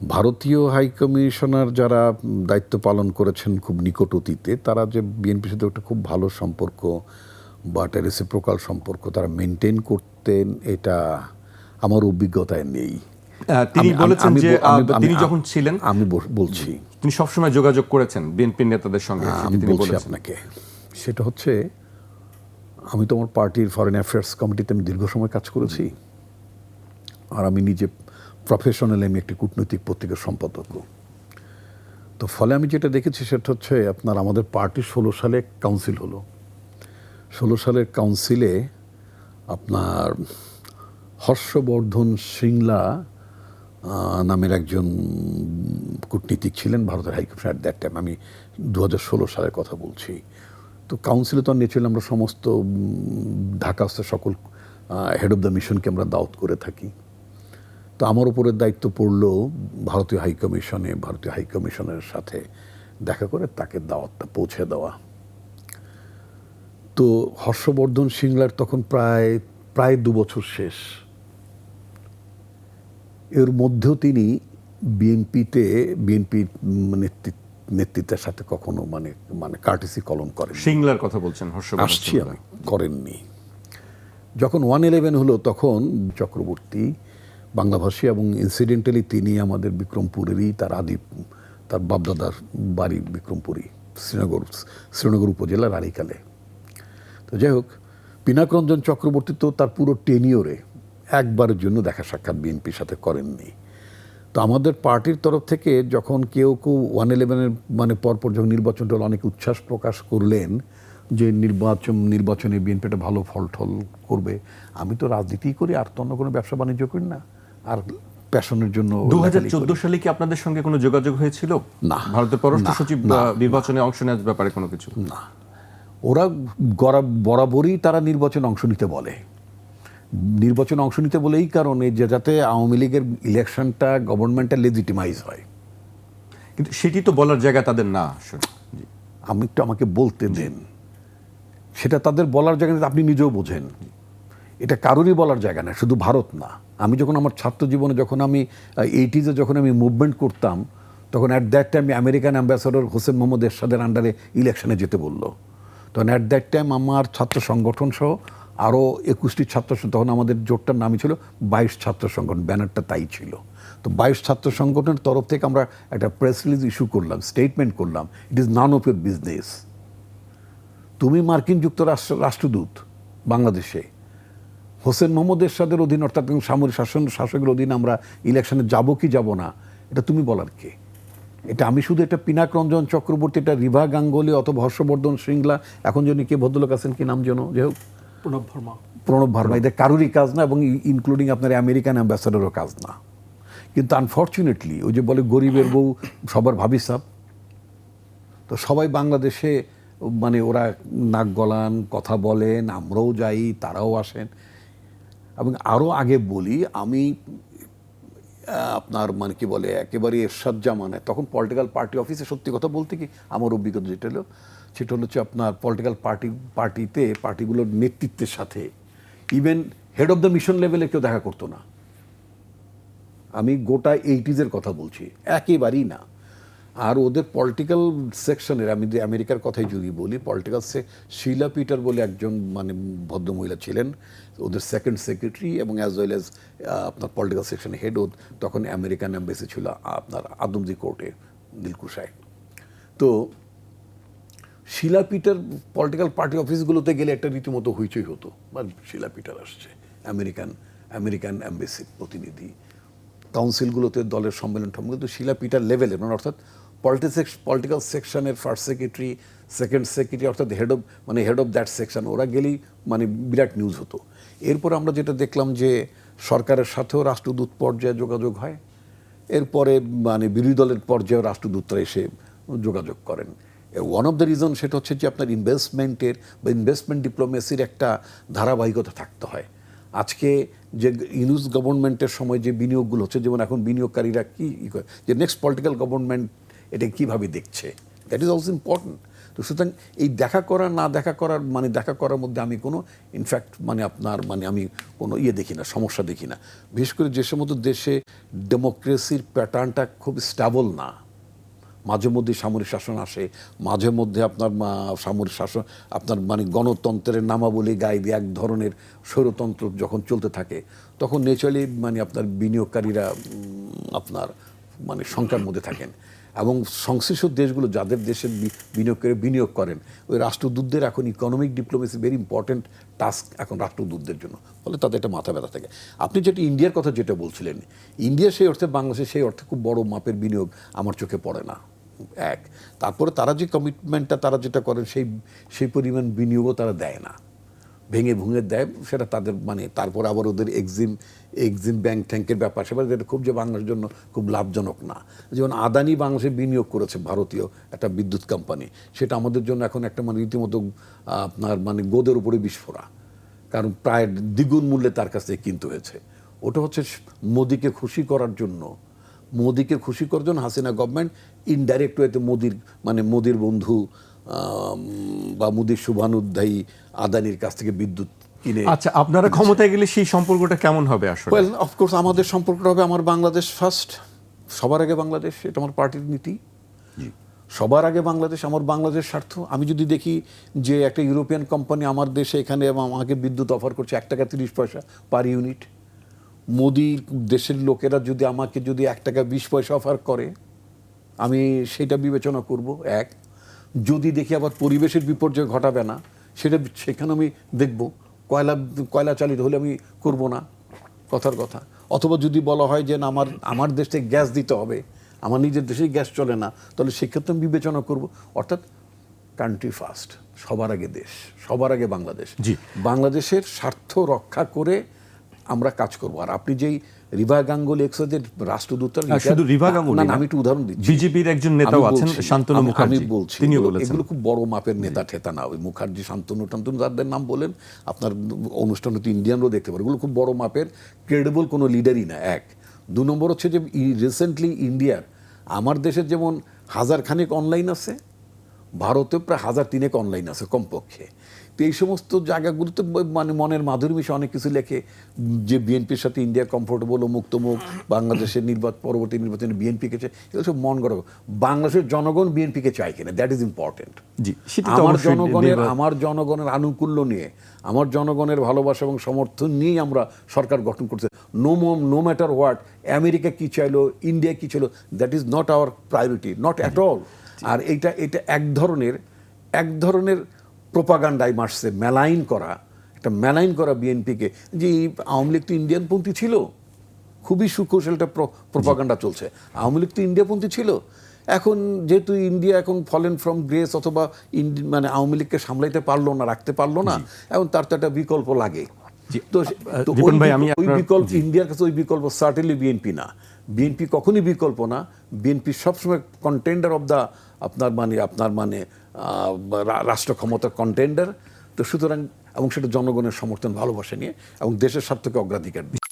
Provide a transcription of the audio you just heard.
ভারতীয় হাইকমিশনার যারা দায়িত্ব পালন করেছেন খুব নিকট অতীতে, তারা যে বিএনপির সাথে একটা খুব ভালো সম্পর্ক বা একটা রেসিপ্রোকাল সম্পর্ক তারা মেনটেন করতেন, এটা আমার অভিজ্ঞতায় নেই। তিনি বলেছেন যে তিনি যখন ছিলেন, আমি বলছি তিনি সবসময় যোগাযোগ করেছেন বিএনপির নেতাদের সঙ্গে। আমি বলছি আপনাকে, সেটা হচ্ছে আমি তো আমার পার্টির ফরেন অ্যাফেয়ার্স কমিটিতে আমি দীর্ঘ সময় কাজ করেছি, আর আমি নিজে প্রফেশনালি আমি একটি কূটনৈতিক পত্রিকার সম্পাদক। তো ফলে আমি যেটা দেখেছি সেটা হচ্ছে আপনার আমাদের পার্টি 16 সালে কাউন্সিল হলো। 16 সালের কাউন্সিলে আপনার হর্ষবর্ধন শ্রিংলা নামের একজন কূটনীতিক ছিলেন ভারতের হাইকমিশনার অ্যাট দ্যাট টাইম। আমি 2016 সালের কথা বলছি। তো কাউন্সিলে তো নিয়েছিলাম আমরা সমস্ত ঢাকাস্থ সকল হেড অফ দ্য মিশনকে আমরা দাওয়াত করে থাকি। তো আমার উপরে দায়িত্ব পড়লো ভারতীয় হাইকমিশনের সাথে দেখা করে তাকে দাওয়াতটা পৌঁছে দেওয়া। তো হর্ষবর্ধন শ্রিংলার তখন প্রায় 2 বছর শেষ। এর মধ্যেও তিনি বিএনপি নেতৃত্বের সাথে কখনো মানে কার্টেসি কলম করেন। সিংলার কথা বলছেন, আসছি আমি, করেননি। যখন 111 হলো তখন চক্রবর্তী বাংলাভাষী এবং ইনসিডেন্টালি তিনি আমাদের বিক্রমপুরেরই তার বাপদাদার বাড়ি বিক্রমপুরী, শ্রীনগর উপজেলার আড়িকালে। তো যাই হোক, পিনাকরঞ্জন চক্রবর্তী তো তার পুরো টেনিওরে একবারের জন্য দেখা সাক্ষাৎ বিএনপির সাথে করেননি। তো আমাদের পার্টির তরফ থেকে যখন কেউ 111 পরপর যখন নির্বাচনটা অনেক উচ্ছ্বাস প্রকাশ করলেন যে নির্বাচনে বিএনপি একটা ভালো ফল করবে, আমি তো রাজনীতি করি, আর তো অন্য কোনো ব্যবসা বাণিজ্য করি না, আর প্যাশনের জন্য। 2014 সালে কি আপনাদের সঙ্গে কোনো যোগাযোগ হয়েছিল? না। ভারতের পররাষ্ট্র সচিব নির্বাচনে অংশ নেওয়ার ব্যাপারে কোনো কিছু? না। ওরা বরাবরই তারা নির্বাচনে অংশ নিতে বলে। নির্বাচনে অংশ নিতে বলে এই কারণে যে যাতে আওয়ামী লীগের ইলেকশনটা গভর্নমেন্টটা লেজিটিমাইজ হয়। কিন্তু সেটি তো বলার জায়গা তাদের না। আমি একটু আমাকে বলতে দেন। সেটা তাদের বলার জায়গা না, আপনি নিজেও বোঝেন। এটা কারোরই বলার জায়গা না, শুধু ভারত না। আমি যখন আমার ছাত্র জীবনে যখন আমি 80s যখন আমি মুভমেন্ট করতাম, তখন at that time American ambassador Hossain Mohammad এরশাদের আন্ডারে ইলেকশনে যেতে বললো। তখন অ্যাট দ্যাট টাইম আমার ছাত্র সংগঠন সহ আরও 21টি ছাত্র, তখন আমাদের জোটটার নামই ছিল 22 ছাত্র সংগঠন, ব্যানারটা তাই ছিল। তো 22 ছাত্র সংগঠনের তরফ থেকে আমরা একটা প্রেস রিলিজ ইস্যু করলাম, স্টেটমেন্ট করলাম, it is none of your business. তুমি মার্কিন যুক্তরাষ্ট্রের রাষ্ট্রদূত বাংলাদেশে, হোসেন মোহাম্মদ এরশাদের অধীন অর্থাৎ সামরিক শাসকের অধীনে আমরা ইলেকশনে যাব কি যাব না, এটা তুমি বলার কে? এটা আমি শুধু এটা পিনাকরঞ্জন চক্রবর্তী, এটা রিভা গাঙ্গুলি অথবা হর্ষবর্ধন শ্রিংলা, এখন যিনি কে ভদ্রলোক আছেন কি নাম যেন, যাই হোক প্রণব ভার্মা, এদের কারোরই কাজ না, এবং ইনক্লুডিং আপনার আমেরিকান অ্যাম্বাসাডারও কাজ না। কিন্তু আনফর্চুনেটলি ওই যে বলে গরিবের বউ সবার ভাবি সাব, তো সবাই বাংলাদেশে ওরা নাক গলান, কথা বলেন, আমরাও যাই, তারাও আসেন। এবং আরও আগে বলি, আমি আপনার কি বলে একেবারে এরশাদ জামানায় তখন পলিটিক্যাল পার্টি অফিসে, সত্যি কথা বলতে কি আমার অভিজ্ঞতা যেটা হলো সেটা হচ্ছে আপনার পলিটিক্যাল পার্টিগুলোর নেতৃত্বের সাথে even head of the mission লেভেলে কেউ দেখা করতো না। আমি গোটা 80s কথা বলছি, একেবারেই না। আর ওদের পলিটিক্যাল সেকশনের, আমি যে আমেরিকার কথাই যদি বলি, শিলা পিটার বলে একজন ভদ্রমহিলা ছিলেন ওদের সেকেন্ড সেক্রেটারি, এবং অ্যাজ ওয়েল অ্যাজ আপনার পলিটিক্যাল সেকশন হেড। তখন আমেরিকান এম্বাসি ছিল আপনার আদমজি কোর্টে, দিলকুশায়। তো শিলা পিটার পলিটিক্যাল পার্টি অফিসগুলোতে গেলে একটা রীতিমতো হইচই হতো, বা শিলা পিটার আসছে, আমেরিকান এম্বাসির প্রতিনিধি। কাউন্সিলগুলোতে দলের সম্মেলন কিন্তু শিলা পিটার লেভেলের, অর্থাৎ পলিটিক্যাল সেকশনের ফার্স্ট সেক্রেটারি, সেকেন্ড সেক্রেটারি, অর্থাৎ হেড অফ দ্যাট সেকশন, ওরা গেলেই বিরাট নিউজ হতো। এরপর আমরা যেটা দেখলাম যে সরকারের সাথেও রাষ্ট্রদূত পর্যায়ে যোগাযোগ হয়, এরপরে বিরোধী দলের পর্যায়েও রাষ্ট্রদূতরা এসে যোগাযোগ করেন। ওয়ান অফ দ্য রিজন সেটা হচ্ছে যে আপনার ইনভেস্টমেন্ট ডিপ্লোমেসির একটা ধারাবাহিকতা থাকতে হয়। আজকে যে ইউনুস গভর্নমেন্টের সময় যে বিনিয়োগগুলো হচ্ছে, যেমন এখন বিনিয়োগকারীরা কি করে, যে নেক্সট পলিটিক্যাল গভর্নমেন্ট এটা কীভাবে দেখছে, দ্যাট ইজ অলসো ইম্পর্টেন্ট। তো সুতরাং এই দেখা করা না দেখা করার মানে দেখা করার মধ্যে আমি কোনো ইনফ্যাক্ট মানে আপনার মানে আমি কোনো দেখি না, সমস্যা দেখি না। বিশেষ করে যে সমস্ত দেশে ডেমোক্রেসির প্যাটার্নটা খুব স্টেবল না, মাঝে মধ্যে সামরিক শাসন আসে, মাঝে মধ্যে আপনার সামরিক শাসন আপনার মানে গণতন্ত্রের নামাবলী গায়ে দিয়ে এক ধরনের স্বৈরতন্ত্র যখন চলতে থাকে, তখন ন্যাচারালি মানে আপনার বিনিয়োগকারীরা আপনার মানে শঙ্কার মধ্যে থাকেন। এবং সংশ্লিষ্ট দেশগুলো যাদের দেশে বিনিয়োগ করেন, ওই রাষ্ট্রদূতদের এখন economic diplomacy very important task এখন রাষ্ট্রদূতদের জন্য, ফলে তাদের একটা মাথা ব্যথা থাকে। আপনি যেটা ইন্ডিয়ার কথা যেটা বলছিলেন, ইন্ডিয়া সেই অর্থে বাংলাদেশে সেই অর্থে খুব বড় মাপের বিনিয়োগ আমার চোখে পড়ে না। এক, তারপরে তারা যে কমিটমেন্টটা তারা যেটা করেন সেই পরিমাণ বিনিয়োগও তারা দেয় না, ভেঙে ভুঙে দেয়, সেটা তাদের মানে তারপর আবার ওদের এক্সিম ব্যাংক ট্যাঙ্কের ব্যাপার, সেবার যেটা খুব যে বাংলার জন্য খুব লাভজনক না। যেমন আদানি বাংলাদেশে বিনিয়োগ করেছে, ভারতীয় একটা বিদ্যুৎ কোম্পানি, সেটা আমাদের জন্য এখন একটা মানে রীতিমতো আপনার মানে গোদের উপরে বিস্ফোরা, কারণ প্রায় দ্বিগুণ মূল্যে তার কাছ থেকে কিনতে হয়েছে। ওটা হচ্ছে মোদিকে খুশি করার জন্য, হাসিনা গভর্নমেন্ট ইনডাইরেক্ট ওয়েতে মোদির বন্ধু বা মোদির শুভানুধ্যায়ী আদানির কাছ থেকে বিদ্যুৎ কিনে। আচ্ছা, আপনারা ক্ষমতায় গেলে সেই সম্পর্কটা কেমন হবে আসলে? ওয়েল, অফকোর্স আমাদের সম্পর্কটা হবে আমার বাংলাদেশ ফার্স্ট, সবার আগে বাংলাদেশ, এটা আমার পার্টির নীতি। সবার আগে বাংলাদেশ, আমার বাংলাদেশ স্বার্থ। আমি যদি দেখি যে একটা ইউরোপিয়ান কোম্পানি আমার দেশে এখানে আমাকে বিদ্যুৎ অফার করছে 1 টাকা 30 পয়সা পার ইউনিট, মোদির দেশের লোকেরা যদি আমাকে যদি 1 টাকা 20 পয়সা অফার করে, আমি সেটা বিবেচনা করব। এক, যদি দেখি আবার পরিবেশের বিপর্যয় ঘটাবে না, সেখানে আমি দেখব। কয়লা চালিত হলে আমি করব না, কথার কথা। অথবা যদি বলা হয় যে না আমার দেশ থেকে গ্যাস দিতে হবে, আমার নিজের দেশেই গ্যাস চলে না, তাহলে সেক্ষেত্রে আমি বিবেচনা করব। অর্থাৎ কান্ট্রি ফার্স্ট, সবার আগে দেশ, সবার আগে বাংলাদেশ। বাংলাদেশের স্বার্থ রক্ষা করে আমরা কাজ করব। আর আপনি যেই রিভা গাঙ্গুলি এক্সের রাষ্ট্রদূত, শুধু রিভা গাঙ্গুলি না, আমি একটু উদাহরণ দিচ্ছি, বিজেপির একজন নেতাও আছেন শান্তনু মুখার্জি, আমি বলছি তিনিও বলেছেন এগুলো খুব বড় মাপের নেতা ঠেতা না। ওই মুখার্জি, শান্তনু তাদের নাম বলেন, আপনার অনুষ্ঠানে তো ইন্ডিয়ানরাও দেখতে পারে, এগুলো খুব বড় মাপের ক্রেডিবল কোনো লিডারই না। এক, 2 নম্বর হচ্ছে যে রিসেন্টলি ইন্ডিয়ার, আমার দেশের যেমন 1000 খানেক অনলাইন আছে, ভারতে প্রায় 1003 অনলাইন আছে কমপক্ষে। তো এই সমস্ত জায়গাগুলোতে মানে মনের মাধুরী মিশে অনেক কিছু লেখে, যে বিএনপির সাথে ইন্ডিয়া কমফোর্টেবল ও মুক্তমুখ, বাংলাদেশের পরবর্তী নির্বাচনে বিএনপিকে চাই, এগুলো সব মন গড়া। বাংলাদেশের জনগণ বিএনপিকে চায় কিনা, দ্যাট ইজ ইম্পর্টেন্ট। আমার জনগণের আনুকূল্য নিয়ে, আমার জনগণের ভালোবাসা এবং সমর্থন নিয়েই আমরা সরকার গঠন করতে। নো ম্যাটার হোয়াট আমেরিকা কি চাইলো, ইন্ডিয়া কি চাইলো, that is not our priority, not at all. আর এটা এক ধরনের প্রোপাগান্ডায় মারছে, মেলাইন করা বিএনপিকে, যে আওয়ামী লীগ তো ইন্ডিয়ানপন্থী ছিল, খুবই সুকৌশল একটা প্রোপাগান্ডা চলছে। আওয়ামী লীগ তো ইন্ডিয়াপন্থী ছিল, এখন যেহেতু ইন্ডিয়া এখন ফলেন ফ্রম গ্রেস, অথবা মানে আওয়ামী লীগকে সামলাইতে পারলো না, রাখতে পারলো না, এখন তার তো একটা বিকল্প লাগে। তো ওই বিকল্প ইন্ডিয়ার কাছে, ওই বিকল্প সার্টেনলি বিএনপি না। বিএনপি কখনই বিকল্প না, বিএনপি সবসময় কন্টেন্ডার অব দ্য আপনার মানে রাষ্ট্র ক্ষমতার কন্টেন্ডার। তো সুতরাং এবং সেটা জনগণের সমর্থন ভালোবাসা নিয়ে এবং দেশের স্বার্থকে অগ্রাধিকার দিয়ে।